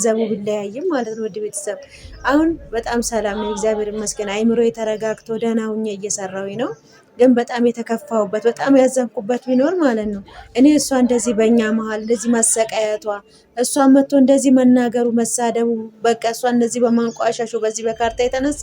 ዘቡ ቢለያይም ማለት ነው። ወደ ቤተሰብ አሁን በጣም ሰላም ነው፣ እግዚአብሔር ይመስገን። አይምሮ የተረጋግቶ ደህና ሁኜ እየሰራሁኝ ነው። ግን በጣም የተከፋሁበት በጣም ያዘንኩበት ቢኖር ማለት ነው እኔ እሷ እንደዚህ በእኛ መሀል እንደዚህ መሰቃየቷ፣ እሷ መጥቶ እንደዚህ መናገሩ፣ መሳደቡ፣ በቃ እሷ እንደዚህ በማንቋሻሹ በዚህ በካርታ የተነሳ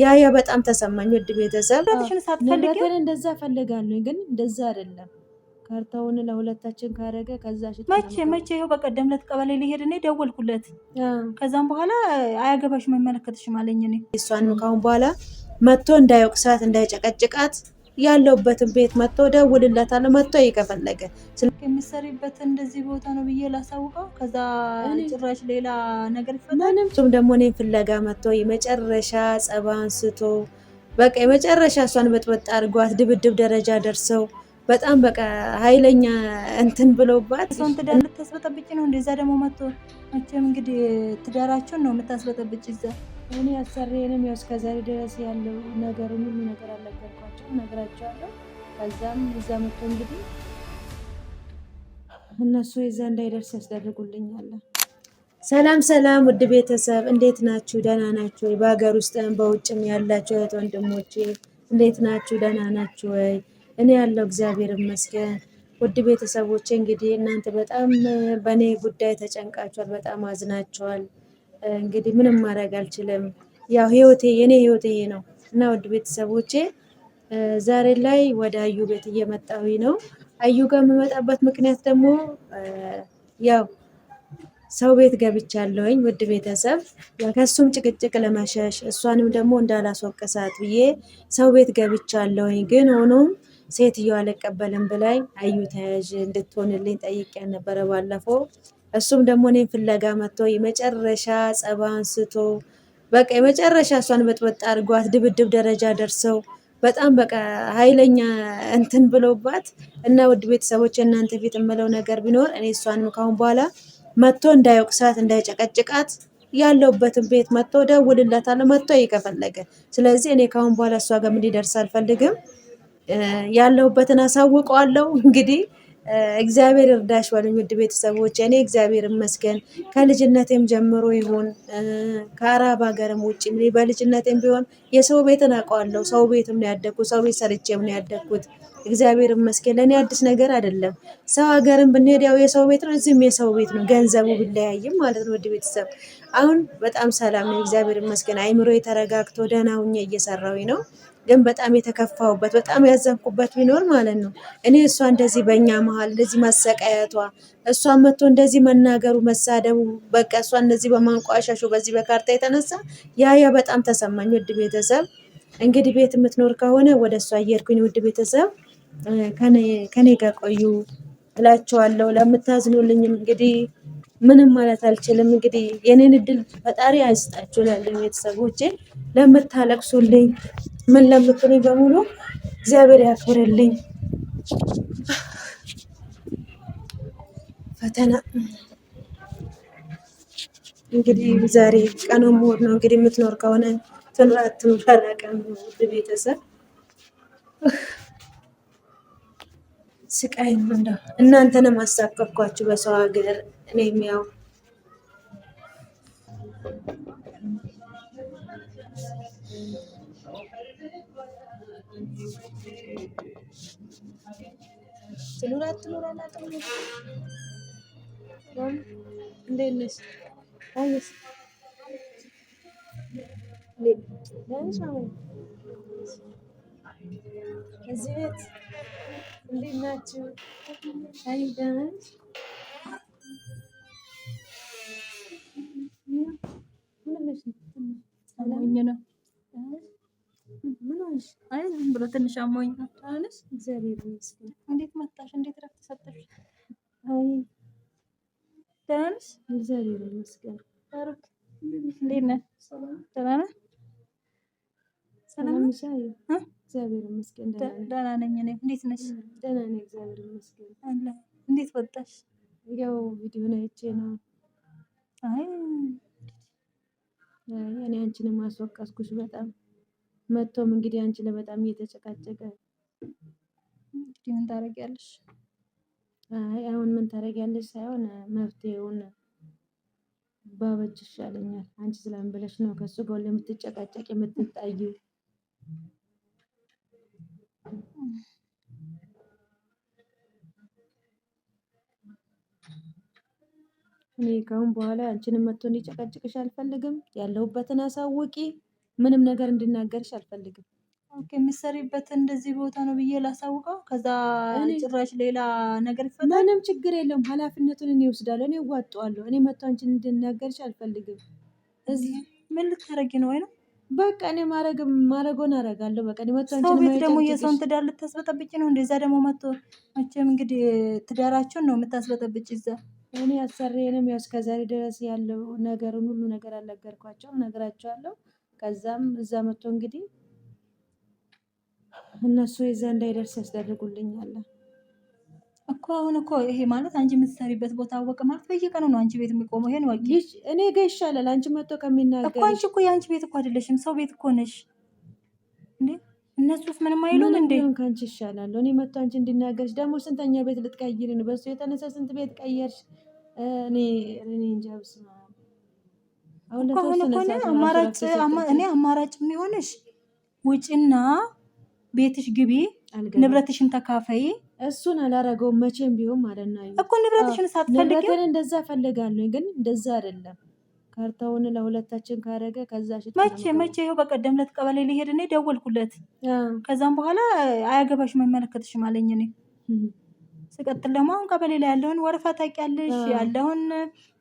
ያ በጣም ተሰማኝ። ውድ ቤተሰብ ንብረትን እንደዛ ፈልጋለሁ፣ ግን እንደዛ አይደለም። ካርታውን ለሁለታችን ካረገ ከዛ መቼ ይኸው በቀደም ዕለት ቀበሌ ሊሄድ እኔ ደወልኩለት። ከዛም በኋላ አያገባሽም አይመለከትሽም አለኝ። እኔ እሷንም ካሁን በኋላ መጥቶ እንዳይወቅሳት እንዳይጨቀጭቃት ያለውበትን ቤት መጥቶ ደውልለታለሁ። መጥቶ ይከፈለገ የሚሰሪበት እንደዚህ ቦታ ነው ብዬ ላሳውቀው። ከዛ ጭራሽ ሌላ ነገር ይፈጠራል። እሱም ደግሞ እኔን ፍለጋ መጥቶ የመጨረሻ ጸባ አንስቶ በቃ የመጨረሻ እሷን በጥበጥ አድርጓት ድብድብ ደረጃ ደርሰው በጣም በቃ ኃይለኛ እንትን ብሎባት እሷን ትዳር ልታስበጠብጭ ነው። እንደዛ ደግሞ መጥቶ መቼም እንግዲህ ትዳራቸውን ነው የምታስበጠብጭ። እዛ እኔ አሰሬንም ያው እስከዛሬ ድረስ ያለው ነገር ሁሉ ነገር አልነገርኳቸው፣ ነግራቸዋለሁ። ከዛም እዛ መጥቶ እንግዲህ እነሱ የዛ እንዳይደርስ ያስደርጉልኛል። ሰላም ሰላም፣ ውድ ቤተሰብ እንዴት ናችሁ? ደህና ናችሁ ወይ? በሀገር ውስጥም በውጭም ያላችሁ እህት ወንድሞቼ እንዴት ናችሁ? ደህና ናችሁ ወይ? እኔ ያለው እግዚአብሔር ይመስገን። ውድ ቤተሰቦቼ እንግዲህ እናንተ በጣም በእኔ ጉዳይ ተጨንቃችኋል፣ በጣም አዝናችኋል። እንግዲህ ምንም ማድረግ አልችልም። ያው ህይወቴ የኔ ህይወቴ ይሄ ነው እና ውድ ቤተሰቦቼ ዛሬ ላይ ወደ አዩ ቤት እየመጣሁኝ ነው። አዩ ጋር የምመጣበት ምክንያት ደግሞ ያው ሰው ቤት ገብቻለሁኝ። ውድ ቤተሰብ ከሱም ጭቅጭቅ ለመሸሽ እሷንም ደግሞ እንዳላስወቅሳት ብዬ ሰው ቤት ገብቻለሁኝ። ግን ሆኖም ሴትዮዋ አልቀበልም ብላኝ አዩ ተያዥ እንድትሆንልኝ ጠይቄያት ነበረ ባለፈው። እሱም ደግሞ እኔን ፍለጋ መጥቶ የመጨረሻ ጸባ አንስቶ በቃ የመጨረሻ እሷን በጥበጥ አድርጓት ድብድብ ደረጃ ደርሰው በጣም በቃ ኃይለኛ እንትን ብሎባት እና ውድ ቤተሰቦች እናንተ ፊት የምለው ነገር ቢኖር እኔ እሷንም ካሁን በኋላ መጥቶ እንዳይወቅሳት እንዳይጨቀጭቃት ያለውበትን ቤት መጥቶ ደውልለታለሁ። መጥቶ ይከፈለገ። ስለዚህ እኔ ካሁን በኋላ እሷ ጋር እንዲደርስ አልፈልግም። ያለሁበትን አሳውቀዋለሁ። እንግዲህ እግዚአብሔር እርዳሽ በሉኝ ውድ ቤተሰቦች። እኔ እግዚአብሔር ይመስገን ከልጅነቴም ጀምሮ ይሁን ከአረብ ሀገርም ውጭ በልጅነቴም ቢሆን የሰው ቤትን አውቀዋለሁ። ሰው ቤትም ነው ያደግኩት። ሰው ቤት ሰርቼም ነው ያደግኩት። እግዚአብሔር ይመስገን ለእኔ አዲስ ነገር አይደለም። ሰው ሀገርም ብንሄድ ያው የሰው ቤት ነው፣ እዚህም የሰው ቤት ነው። ገንዘቡ ቢለያይም ማለት ነው። ውድ ቤተሰብ አሁን በጣም ሰላም ነው፣ እግዚአብሔር ይመስገን። አይምሮ የተረጋግቶ ደህና ሁኜ እየሰራሁኝ ነው። ግን በጣም የተከፋሁበት በጣም ያዘንኩበት ቢኖር ማለት ነው እኔ እሷ እንደዚህ በእኛ መሀል እንደዚህ መሰቃየቷ፣ እሷ መጥቶ እንደዚህ መናገሩ፣ መሳደቡ፣ በቃ እሷ እንደዚህ በማንቋሻሹ በዚህ በካርታ የተነሳ ያ በጣም ተሰማኝ። ውድ ቤተሰብ እንግዲህ ቤት የምትኖር ከሆነ ወደ እሷ እየሄድኩኝ ውድ ቤተሰብ ከኔ ጋር ቆዩ እላቸዋለሁ። ለምታዝኑልኝም እንግዲህ ምንም ማለት አልችልም። እንግዲህ የኔን እድል ፈጣሪ አይስጣችሁ ላለኝ ቤተሰቦቼ፣ ለምታለቅሱልኝ ምን ለምትሉኝ በሙሉ እግዚአብሔር ያክብርልኝ። ፈተና እንግዲህ ዛሬ ቀኑ እሑድ ነው። እንግዲህ የምትኖር ከሆነ ትኑር አላውቅም። ውድ ቤተሰብ ስቃይ ነው። እንደው እናንተንም አሳቀቅኳችሁ በሰው ሀገር። እኔም ያው ትኑር አላውቅም። እንዴት ነሽ? አየሽ እዚህ ቤት እንዴት ናችሁ? አይ ደህና ነሽ? አሞኝ ነው። ምን ሆነሽ? አይ ዝም ብሎ ትንሽ አሞኝ ነው። አለሽ? እግዚአብሔር ይመስገን። እንዴት መጣሽ? እንዴት እረፍት ሰጠሽ? አይ ደህና ነሽ? እግዚአብሔር ይመስገን። ታሩክ እንዴት ነህ? ደህና ነህ? ሰላም ነሽ? አይ እግዚአብሔር ይመስገን ደህና ነኝ። እኔ እንዴት ነሽ? ደህና ነኝ እግዚአብሔር ይመስገን። አለ እንዴት ወጣሽ? ያው ቪዲዮን አይቼ ነው። አይ እኔ አንቺንም አስወቀስኩሽ በጣም መጥቶም እንግዲህ አንቺ ለበጣም እየተጨቃጨቀ እንግዲህ ምን ታደርጊያለሽ? አይ አሁን ምን ታደርጊያለሽ ሳይሆን መፍትሄውን ባበጅ ይሻለኛል። አንቺ ስለምን ብለሽ ነው ከሱ ጋር ሁሌ የምትጨቃጨቅ የምትጣዩ? እኔ ከአሁን በኋላ አንቺንም መጥቶ እንዲጨቃጭቅሽ አልፈልግም። ያለሁበትን አሳውቂ። ምንም ነገር እንድናገርሽ አልፈልግም። ኦኬ፣ የምትሰሪበት እንደዚህ ቦታ ነው ብዬ ላሳውቀው። ከዛ ጭራሽ ሌላ ነገር ይፈጠራል። ምንም ችግር የለውም። ኃላፊነቱን እኔ እወስዳለሁ። እኔ እዋጣዋለሁ። እኔ መጥቶ አንቺን እንድናገርሽ አልፈልግም። እዚህ ምን ልታረጊ ነው? ወይ ነው በቃ እኔ ማረጎን አረጋለሁ። በቃ እኔ መጥቶ ሰው ቤት ደግሞ የሰውን ትዳር ልታስበጠብጭ ነው? እንደዛ ደግሞ መጥቶ መቼም እንግዲህ ትዳራቸውን ነው የምታስበጠብጭ እዛ። እኔ አሰሪዬንም ያው እስከዛሬ ድረስ ያለው ነገሩን ሁሉ ነገር አልነገርኳቸውም፣ እነግራቸዋለሁ። ከዛም እዛ መጥቶ እንግዲህ እነሱ የዛ እንዳይደርስ ያስደርጉልኛል እኮ። አሁን እኮ ይሄ ማለት አንቺ የምትሰሪበት ቦታ አወቀ ማለት በየቀኑ ነው አንቺ ቤት የሚቆመው። ይሄን ወቂ እኔ ጋ ይሻላል። አንቺ መጥቶ ከሚናገር እኮ አንቺ እኮ የአንቺ ቤት እኮ አይደለሽም፣ ሰው ቤት እኮ ነሽ እንዴ። እነሱስ ምንም አይሉም እንዴ? ከአንቺ ይሻላል። እኔ መጥቶ አንቺ እንዲናገርሽ ደግሞ ስንተኛ ቤት ልትቀይሪ ነው? በሱ የተነሳ ስንት ቤት ቀየርሽ? እኔ እንጃ። በስመ አብ። አሁን እኮ እኔ አማራጭ የሚሆንሽ ውጭና ቤትሽ ግቢ፣ ንብረትሽን ተካፈይ። እሱን አላረገውም መቼም ቢሆን ማለት ነው እኮ። ንብረትሽን ሳትፈልጊ ንብረትን እንደዛ ፈልጋለሁ፣ ግን እንደዛ አይደለም። ካርታውን ለሁለታችን ካረገ ከዛ መቼ ይኸው በቀደም ዕለት ቀበሌ ሊሄድ እኔ ደወልኩለት። ከዛም በኋላ አያገባሽም አይመለከትሽም አለኝ። እኔ ስቀጥል ደግሞ አሁን ቀበሌ ላይ ያለውን ወረፋ ታውቂያለሽ፣ ያለውን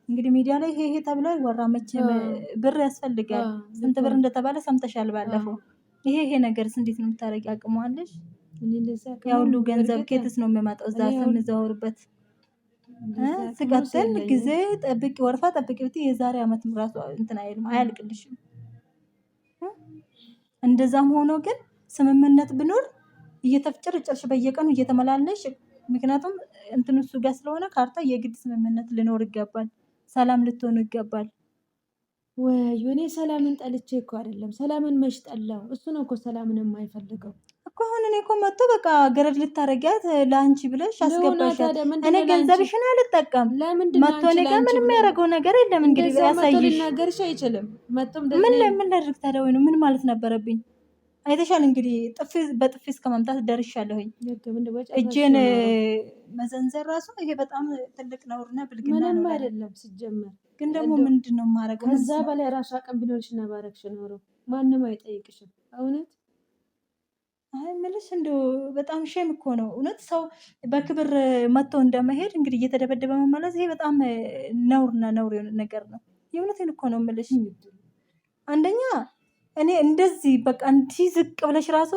እንግዲህ ሚዲያ ላይ ይሄ ተብሎ ይወራ። መቼም ብር ያስፈልጋል። ስንት ብር እንደተባለ ሰምተሻል ባለፈው። ይሄ ነገርስ እንዴት ነው የምታረቂ? አቅሟለሽ? ያ ሁሉ ገንዘብ ኬትስ ነው የሚመጣው? እዛ ስንዘዋወርበት ስቀጥል ጊዜ ጠብቂ፣ ወረፋ ጠብቂ ብትይ የዛሬ ዓመት ራሱ እንትን አይልም፣ አያልቅልሽም። እንደዛም ሆኖ ግን ስምምነት ብኖር እየተፍጨርጨርሽ በየቀኑ እየተመላለሽ፣ ምክንያቱም እንትን እሱ ጋር ስለሆነ ካርታ የግድ ስምምነት ሊኖር ይገባል። ሰላም ልትሆኑ ይገባል። ወይ እኔ ሰላምን ጠልቼ እኮ አይደለም። ሰላምን መች ጠላው? እሱ ነው እኮ ሰላምን የማይፈልገው እኮ። አሁን እኔ እኮ መጥቶ በቃ ገረድ ልታረጊያት ለአንቺ ብለሽ አስገባሻት። እኔ ገንዘብሽን አልጠቀም። መጥቶ እኔ ጋር ምንም የሚያደርገው ነገር የለም። እንግዲህ ያሳይሽ። ሊናገርሽ አይችልም። ምን ላድርግ ታዲያ? ወይ ነው ምን ማለት ነበረብኝ? አይተሻል እንግዲህ በጥፊ እስከ መምታት ደርሻለሁኝ። እጄን መዘንዘር ራሱ ይሄ በጣም ትልቅ ነውርና ብልግና ነው። ምንም አይደለም ሲጀመር። ግን ደግሞ ምንድን ነው የማደርገው? ከዛ በላይ ራሱ አቅም ቢኖርሽ እና ባረግሽ ኖሮ ማንም አይጠይቅሽም። እውነት አይ የምልሽ እንደው በጣም ሼም እኮ ነው እውነት። ሰው በክብር መጥቶ እንደመሄድ እንግዲህ እየተደበደበ መመለስ ይሄ በጣም ነውርና ነውር የሆነ ነገር ነው። የእውነቴን እኮ ነው የምልሽ። አንደኛ እኔ እንደዚህ በቃ እንዲህ ዝቅ ብለሽ ራሱ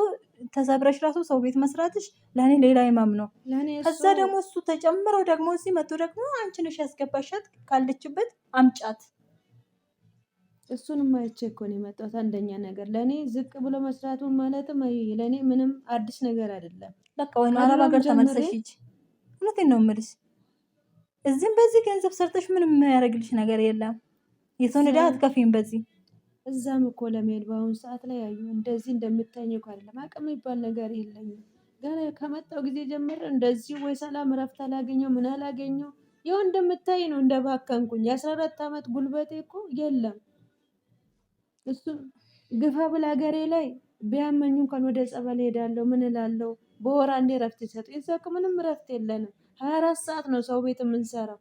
ተሰብረሽ ራሱ ሰው ቤት መስራትሽ ለእኔ ሌላ ይማም ነው። ከዛ ደግሞ እሱ ተጨምሮ ደግሞ እዚህ መጥቶ ደግሞ አንቺ ነሽ ያስገባሻት፣ ካለችበት አምጫት። እሱንም አይቼ እኮ ነው የመጣሁት። አንደኛ ነገር ለእኔ ዝቅ ብሎ መስራቱን ማለትም ለእኔ ምንም አዲስ ነገር አይደለም። በቃ ወይ አረብ ሀገር ተመልሰሽ ሂጂ። እውነቴን ነው የምልሽ። እዚህም በዚህ ገንዘብ ሰርተሽ ምንም የሚያደርግልሽ ነገር የለም። የሰውን ዕዳ አትከፊም በዚህ። እዛም እኮ ለመሄድ በአሁኑ ሰዓት ላይ ያዩ እንደዚህ እንደምታኝ እኮ አይደለም። አቅም የሚባል ነገር የለኝም። ገና ከመጣው ጊዜ ጀምሮ እንደዚህ ወይ ሰላም እረፍት አላገኘው ምን አላገኘው። ይኸው እንደምታይ ነው እንደባከንኩኝ። የ14 ዓመት ጉልበቴ እኮ የለም። እሱ ግፋ ብል ሀገሬ ላይ ቢያመኙ እንኳን ወደ ጸበል ሄዳለሁ። ምን እላለሁ? በወር አንዴ እረፍት ይሰጡ። የዛ እኮ ምንም እረፍት የለንም። 24 ሰዓት ነው ሰው ቤት የምንሰራው።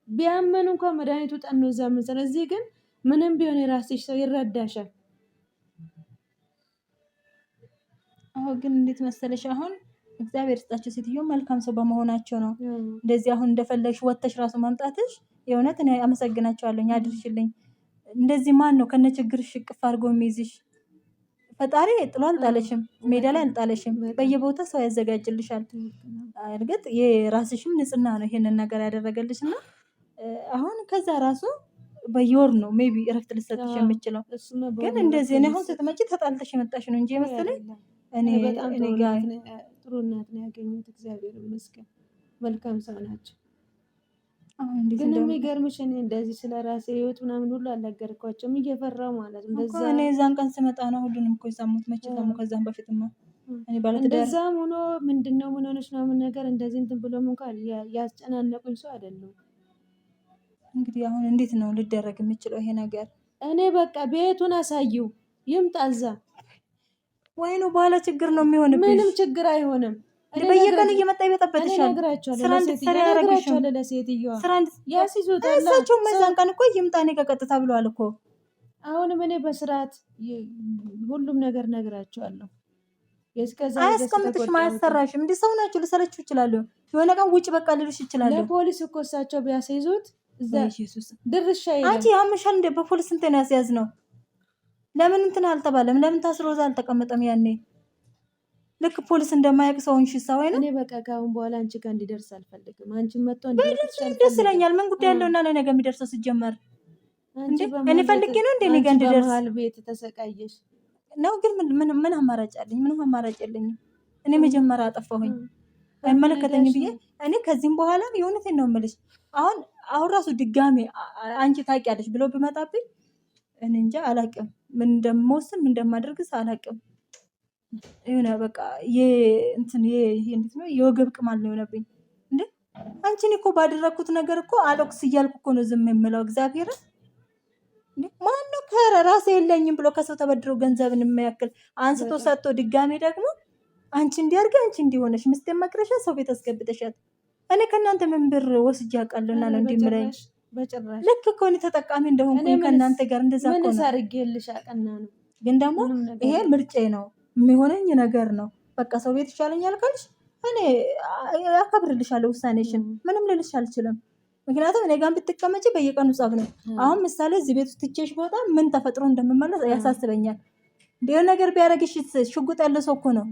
ቢያመኑ እንኳን መድኃኒቱ ጠን ነው እዛ የምንሰራው። እዚህ ግን ምንም ቢሆን የራስሽ ሰው ይረዳሻል። አሁን ግን እንዴት መሰለሽ፣ አሁን እግዚአብሔር ስጣቸው ሴትዮ መልካም ሰው በመሆናቸው ነው እንደዚህ አሁን እንደፈለግሽ ወጥተሽ ራሱ ማምጣትሽ የእውነት እኔ አመሰግናቸዋለሁ። አድርሽልኝ። እንደዚህ ማን ነው ከነ ችግርሽ እቅፍ አድርጎ የሚይዝሽ? ፈጣሪ ጥሎ አልጣለሽም፣ ሜዳ ላይ አልጣለሽም። በየቦታ ሰው ያዘጋጅልሻል። እርግጥ የራስሽም ንጽህና ነው ይሄንን ነገር ያደረገልሽ እና አሁን ከዛ ራሱ በየወር ነው ሜቢ እረፍት ልሰጥሽ የምችለው። ግን እንደዚህ እኔ አሁን ስትመጪ ተጣልተሽ የመጣሽ ነው እንጂ መሰለኝ እኔ ጋር ጥሩ እናት ነው ያገኘሁት። እግዚአብሔር ይመስገን። መልካም ሰው ናቸው። ግን የሚገርምሽ እኔ እንደዚህ ስለ ራሴ ህይወት ምናምን ሁሉ አልነገርኳቸውም እየፈራሁ ማለት ነው። እኔ እዛን ቀን ስመጣ ነው ሁሉንም እኮ የሰሙት። መቼ ሰሙ? ከዛም በፊትማ እኔ ባለትዳር እንደዛም ሆኖ ምንድነው ምን ሆነሽ ምናምን ነገር እንደዚህ እንትን ብሎም እንኳን ያስጨናነቁኝ ሰው አይደለም። እንግዲህ አሁን እንዴት ነው ሊደረግ የሚችለው ይሄ ነገር? እኔ በቃ ቤቱን አሳየው ይምጣ እዛ። ወይ ነው በኋላ ችግር ነው የሚሆንብሽ። ምንም ችግር አይሆንም። በየቀኑ እየመጣ ይበጠበጥሻል። ስራ እንድትሰሪ ያደርግሻል። ለሴትዮዋ ያስይዙታል። እሳቸው መዛን ቀን እኮ ይምጣ እኔ ጋር ቀጥታ ብለዋል እኮ። አሁንም እኔ በስርዓት ሁሉም ነገር ነግራቸዋለሁ። አያስቀምጥሽም፣ አያሰራሽም። እንዲህ ሰው ናቸው፣ ሊሰለችው ይችላሉ። የሆነ ቀን ውጭ በቃ ልልሽ ይችላሉ። ለፖሊስ እኮ እሳቸው ቢያስይዙት ድርሻ አንቺ ያምሻል እንደ በፖሊስ እንትን ነው ያስያዝ ነው። ለምን እንትን አልተባለም? ለምን ታስሮ እዛ አልተቀመጠም? ያኔ ልክ ፖሊስ እንደማያውቅ ሰው እንሽ ሰው አይነ። እኔ በቃ ካሁን በኋላ አንቺ ጋር እንዲደርስ አልፈልግም። አንቺ መጥቶ ደስ ይለኛል። ምን ጉዳይ ያለውና ነው ነገ የሚደርሰው ሲጀመር? እኔ ፈልጌ ነው እንደ ነገ እንዲደርስ ቤት ተሰቃየሽ ነው። ግን ምን አማራጭ አለኝ? ምንም አማራጭ የለኝም። እኔ መጀመሪያ አጠፋሁኝ አይመለከተኝ ብዬ እኔ ከዚህም በኋላ የእውነቴን ነው የምልሽ። አሁን ራሱ ድጋሜ አንቺ ታውቂያለሽ ብሎ ቢመጣብኝ እኔ እንጃ አላውቅም። ምን እንደምወስን ምን እንደማደርግስ አላውቅም። የሆነ በቃ እንትን ይሄ እንዴት ነው የወገብ ቅማል ነው የሆነብኝ። እንዴ አንቺን እኮ ባደረኩት ነገር እኮ አለቅስ እያልኩ እኮ ነው ዝም የምለው። እግዚአብሔርን ማነው ከራሴ የለኝም ብሎ ከሰው ተበድሮ ገንዘብን የሚያክል አንስቶ ሰጥቶ ድጋሜ ደግሞ አንቺ እንዲያርገ አንቺ እንዲሆነሽ ምስቴን መቅረሻ ሰው ቤት አስገብተሻል። እኔ ከእናንተ ምን ብር ወስጄ አውቃለሁና ነው እንዲምለኝ? ልክ እኮ እኔ ተጠቃሚ እንደሆንኩኝ ከእናንተ ጋር እንደዛ እኮ ነው። ግን ደግሞ ይሄ ምርጬ ነው የሚሆነኝ ነገር ነው። በቃ ሰው ቤት ይሻለኛል ካልሽ እኔ አከብርልሻለሁ ውሳኔሽን። ምንም ልልሽ አልችልም። ምክንያቱም እኔ ጋር ብትቀመጪ በየቀኑ ጸብ ነው። አሁን ምሳሌ እዚህ ቤት ውስጥ ትቼሽ ቦታ ምን ተፈጥሮ እንደምመለስ ያሳስበኛል። እንዲህ ነገር ቢያደርግሽ ሽጉጥ ያለ ሰው እኮ ነው።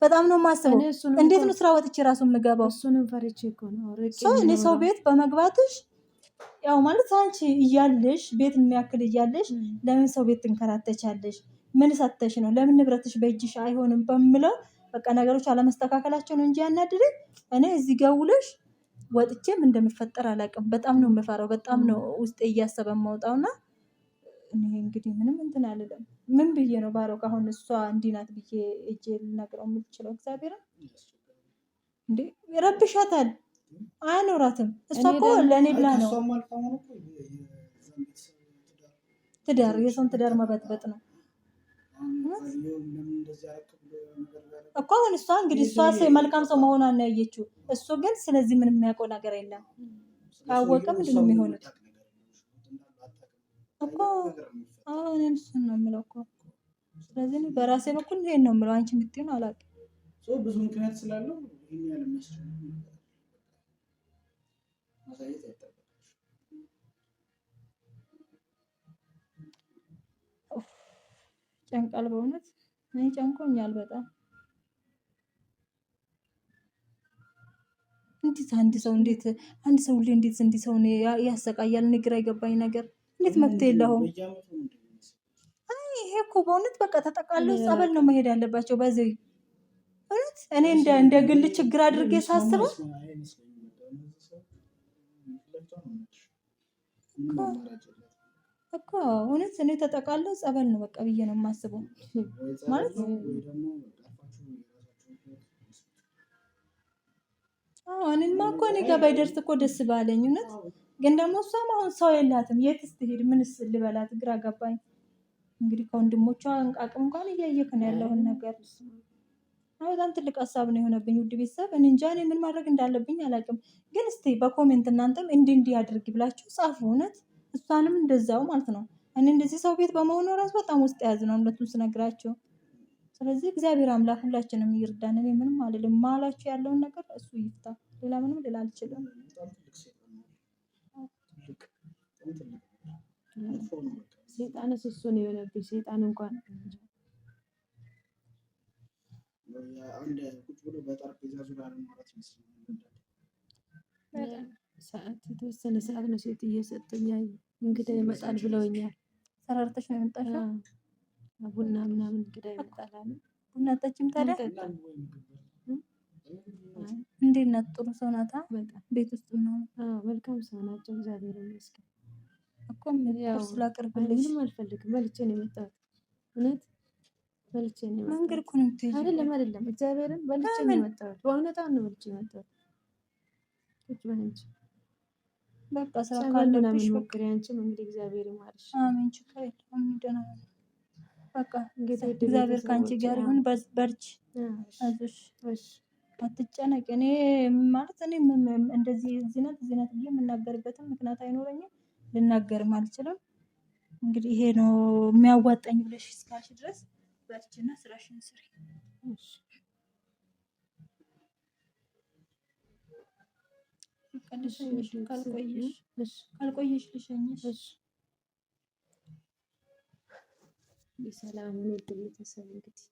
በጣም ነው የማስበው። እንዴት ነው ስራ ወጥቼ ራሱ የምገባው? እሱንም ፈርቼ እኮ ነው። እኔ ሰው ቤት በመግባትሽ ያው ማለት አንቺ እያለሽ ቤት የሚያክል እያለሽ ለምን ሰው ቤት ትንከራተቻለሽ? ምን ሰተሽ ነው? ለምን ንብረትሽ በእጅሽ አይሆንም በምለው በቃ ነገሮች አለመስተካከላቸው ነው እንጂ ያናድረኝ። እኔ እዚህ ጋር ውለሽ ወጥቼም እንደምፈጠር አላውቅም። በጣም ነው የምፈራው። በጣም ነው ውስጤ እያሰበ የማውጣውና እኔ እንግዲህ ምንም እንትን አልልም። ምን ብዬ ነው ባሮክ አሁን እሷ እንዲህ ናት ብዬ እጄ ልነግረው የምትችለው? እግዚአብሔርን እንዴ ይረብሻታል፣ አያኖራትም። እሷ እኮ ለእኔ ብላ ነው ትዳር የሰውን ትዳር መበጥበጥ ነው እኮ። አሁን እሷ እንግዲህ እሷ መልካም ሰው መሆኗን ነው ያየችው። እሱ ግን ስለዚህ ምንም የሚያውቀው ነገር የለም። ካወቀ ምንድን ነው የሚሆኑት እኮ? አሁን እሱን ነው የምለው እኮ። ስለዚህ በራሴ በኩል ይሄን ነው የምለው። አንቺ የምትይው ነው አላውቅም። ብዙ ምክንያት ስላለው ይሄን ያለ መስሎኝ ማሳየት አይጠበቅም። ጨንቃል በእውነት እኔ ጨንቆኛል በጣም። እንዴት አንድ ሰው ሁሌ እንዴት እንዲህ ሰው ያሰቃያል? እኔ ግራ የገባኝ ነገር እንዴት መፍትሄ የለውም? ይሄ እኮ በእውነት በቃ ተጠቃለው ጸበል ነው መሄድ ያለባቸው። በዚህ እውነት እኔ እንደ ግል ችግር አድርጌ ሳስበው እኮ እውነት እኔ ተጠቃለው ጸበል ነው በቃ ብዬ ነው የማስበው። ማለት እኔማ እኮ እኔ ጋር ባይደርስ እኮ ደስ ባለኝ እውነት። ግን ደግሞ እሷም አሁን ሰው የላትም። የትስ ትሄድ? ምንስ ልበላት? ግራ ገባኝ። እንግዲህ ከወንድሞቿ አቅም እንኳን እያየክ ነው ያለውን ነገር። በጣም ትልቅ ሀሳብ ነው የሆነብኝ። ውድ ቤተሰብ እኔ እንጃ እኔ ምን ማድረግ እንዳለብኝ አላውቅም። ግን እስቲ በኮሜንት እናንተም እንዲህ አድርግ ብላችሁ ጻፉ። እውነት እሷንም እንደዛው ማለት ነው። እኔ እንደዚህ ሰው ቤት በመሆኑ ራሱ በጣም ውስጥ ያዝ ነው እውነቱን ስነግራቸው። ስለዚህ እግዚአብሔር አምላክ ሁላችንም ይርዳን። እኔ ምንም አልልም። ማላችሁ ያለውን ነገር እሱ ይፍታ። ሌላ ምንም ልል አልችልም። ሴጣንስ እሱ ነው የሆነብኝ። ሴጣን እንኳን አንድ ቁጭ ብሎ በጠረጴዛ ዙሪያ ማለት ይመስላል። ሰዓት የተወሰነ ሰዓት ነው ሴት እየሰጡኝ እንግዳ ይመጣል ብለውኛል። ሰራርተሽ ነው የመጣሽው? ቡና ምናምን እንግዳ ይመጣል አሉ። ቡና ጠጪም ታዲያ? እንዴት ናት? ጥሩ ሰው ናታ? ቤት ውስጥ ነው? መልካም ሰው ናቸው። እግዚአብሔር ይመስገን እኮ ቁርስ ላቅርብልሽ? ምንም አልፈልግም። በልቼ ነው የመጣሁት። እውነት በልቼ ነው የመጣሁት። መንገድ እኮ ነው የምትሄጂው? አይደለም እግዚአብሔርን በልቼ ነው የመጣሁት። በእውነት ነው በልቼ የመጣሁት። ቁጭ በይ እንጂ በቃ ስራ ጸበል ካለብሽ ምናምን በቃ ሞክሪ። አንቺም እንግዲህ እግዚአብሔር ይማርሽ። አሜን። ችግር የለውም ደህና ነኝ። በቃ እንግዲህ ውድ እግዚአብሔር ከአንቺ ቤተሰቦች ጋር ይሁን። በርቺ፣ እሺ አይዞሽ፣ እሺ አትጨነቂ። እኔ ማለት እኔ እንደዚህ እዚህ ናት ብዬ የምናገርበትም ምክንያት አይኖረኝም፣ ልናገርም አልችልም። እንግዲህ ይሄ ነው የሚያዋጣኝ ብለሽ እስካልሽ ድረስ በርቺና ስራሽን ስሪ። እሺ ልሸኝሽ ካልቆየሽ ልሸኝሽ። እሺ የሰላም ውድ ቤተሰብ እንግዲህ